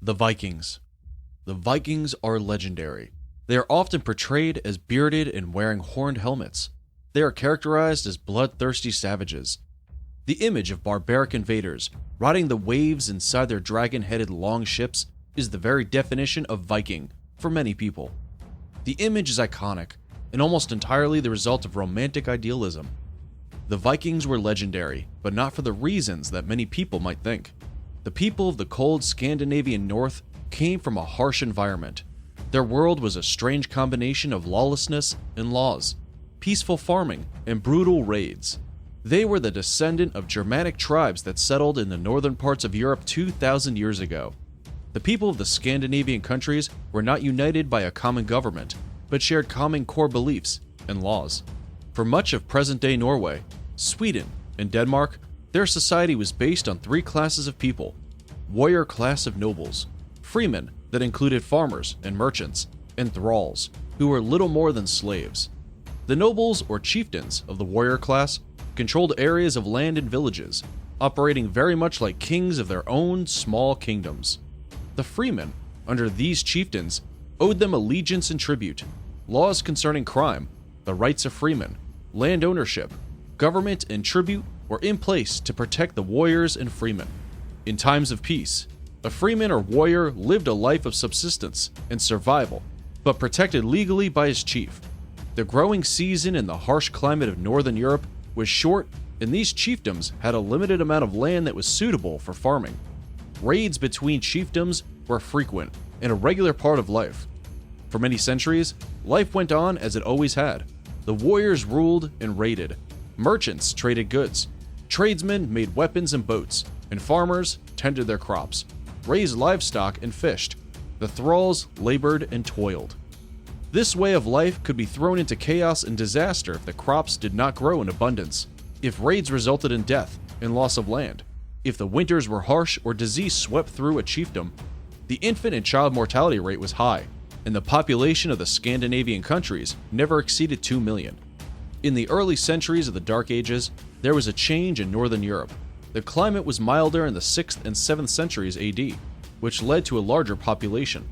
The Vikings. The Vikings are legendary. They are often portrayed as bearded and wearing horned helmets. They are characterized as bloodthirsty savages. The image of barbaric invaders riding the waves inside their dragon-headed long ships is the very definition of Viking for many people. The image is iconic and almost entirely the result of romantic idealism. The Vikings were legendary, but not for the reasons that many people might think. The people of the cold Scandinavian north came from a harsh environment. Their world was a strange combination of lawlessness and laws, peaceful farming, and brutal raids. They were the descendant of Germanic tribes that settled in the northern parts of Europe 2,000 years ago. The people of the Scandinavian countries were not united by a common government, but shared common core beliefs and laws. For much of present-day Norway, Sweden, and Denmark, their society was based on three classes of people: warrior class of nobles, freemen that included farmers and merchants, and thralls, who were little more than slaves. The nobles or chieftains of the warrior class controlled areas of land and villages, operating very much like kings of their own small kingdoms. The freemen, under these chieftains, owed them allegiance and tribute. Laws concerning crime, the rights of freemen, land ownership, government, and tribute were in place to protect the warriors and freemen. In times of peace, a freeman or warrior lived a life of subsistence and survival, but protected legally by his chief. The growing season in the harsh climate of northern Europe was short, and these chiefdoms had a limited amount of land that was suitable for farming. Raids between chiefdoms were frequent and a regular part of life. For many centuries, life went on as it always had. The warriors ruled and raided. Merchants traded goods. Tradesmen made weapons and boats, and farmers tended their crops, raised livestock, and fished. The thralls labored and toiled. This way of life could be thrown into chaos and disaster if the crops did not grow in abundance, if raids resulted in death and loss of land, if the winters were harsh or disease swept through a chiefdom. The infant and child mortality rate was high, and the population of the Scandinavian countries never exceeded 2 million. In the early centuries of the Dark Ages, there was a change in northern Europe. The climate was milder in the 6th and 7th centuries AD, which led to a larger population.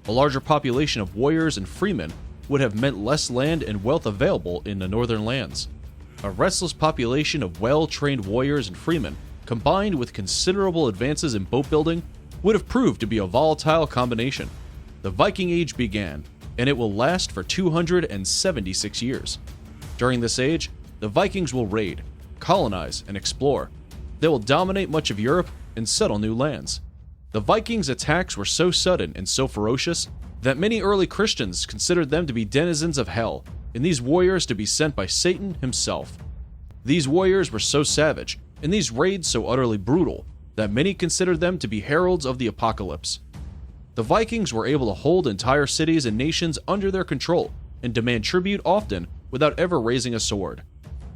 A larger population of warriors and freemen would have meant less land and wealth available in the northern lands. A restless population of well-trained warriors and freemen, combined with considerable advances in boat building, would have proved to be a volatile combination. The Viking Age began, and it will last for 276 years. During this age, the Vikings will raid, colonize, and explore. They will dominate much of Europe and settle new lands. The Vikings' attacks were so sudden and so ferocious that many early Christians considered them to be denizens of hell, and these warriors to be sent by Satan himself. These warriors were so savage, and these raids so utterly brutal, that many considered them to be heralds of the apocalypse. The Vikings were able to hold entire cities and nations under their control and demand tribute often without ever raising a sword.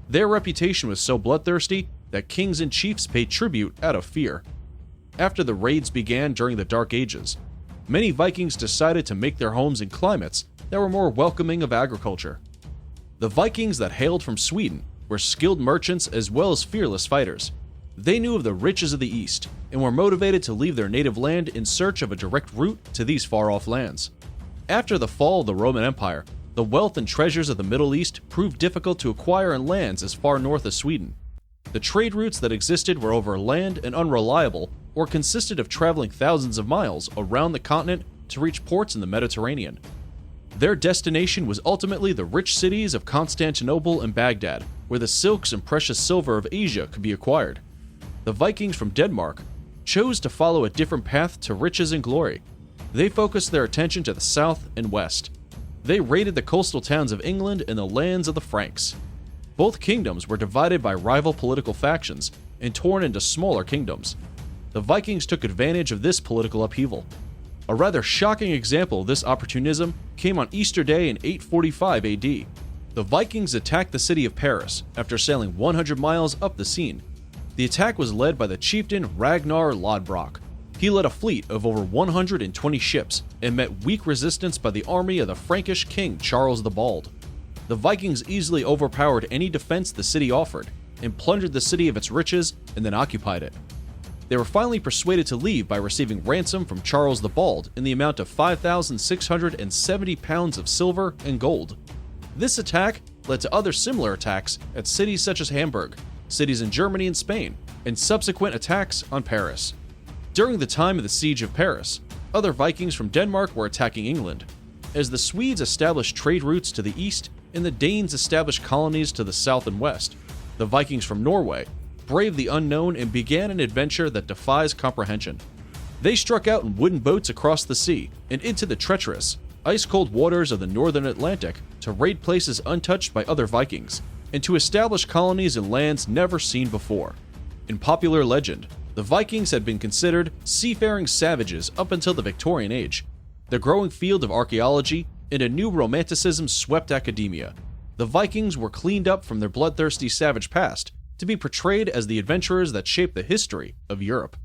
Their reputation was so bloodthirsty that kings and chiefs paid tribute out of fear. After the raids began during the Dark Ages, many Vikings decided to make their homes in climates that were more welcoming of agriculture. The Vikings that hailed from Sweden were skilled merchants as well as fearless fighters. They knew of the riches of the East and were motivated to leave their native land in search of a direct route to these far-off lands. After the fall of the Roman Empire, the wealth and treasures of the Middle East proved difficult to acquire in lands as far north as Sweden. The trade routes that existed were over land and unreliable, or consisted of traveling thousands of miles around the continent to reach ports in the Mediterranean. Their destination was ultimately the rich cities of Constantinople and Baghdad, where the silks and precious silver of Asia could be acquired. The Vikings from Denmark chose to follow a different path to riches and glory. They focused their attention to the south and west. They raided the coastal towns of England and the lands of the Franks. Both kingdoms were divided by rival political factions and torn into smaller kingdoms. The Vikings took advantage of this political upheaval. A rather shocking example of this opportunism came on Easter Day in 845 AD. The Vikings attacked the city of Paris after sailing 100 miles up the Seine. The attack was led by the chieftain Ragnar Lodbrok. He led a fleet of over 120 ships and met weak resistance by the army of the Frankish king Charles the Bald. The Vikings easily overpowered any defense the city offered and plundered the city of its riches and then occupied it. They were finally persuaded to leave by receiving ransom from Charles the Bald in the amount of 5,670 pounds of silver and gold. This attack led to other similar attacks at cities such as Hamburg, cities in Germany and Spain, and subsequent attacks on Paris. During the time of the Siege of Paris, other Vikings from Denmark were attacking England, as the Swedes established trade routes to the east and the Danes established colonies to the south and west. The Vikings from Norway braved the unknown and began an adventure that defies comprehension. They struck out in wooden boats across the sea and into the treacherous, ice-cold waters of the northern Atlantic to raid places untouched by other Vikings, and to establish colonies in lands never seen before. In popular legend, the Vikings had been considered seafaring savages up until the Victorian Age. The growing field of archaeology and a new romanticism swept academia. The Vikings were cleaned up from their bloodthirsty savage past to be portrayed as the adventurers that shaped the history of Europe.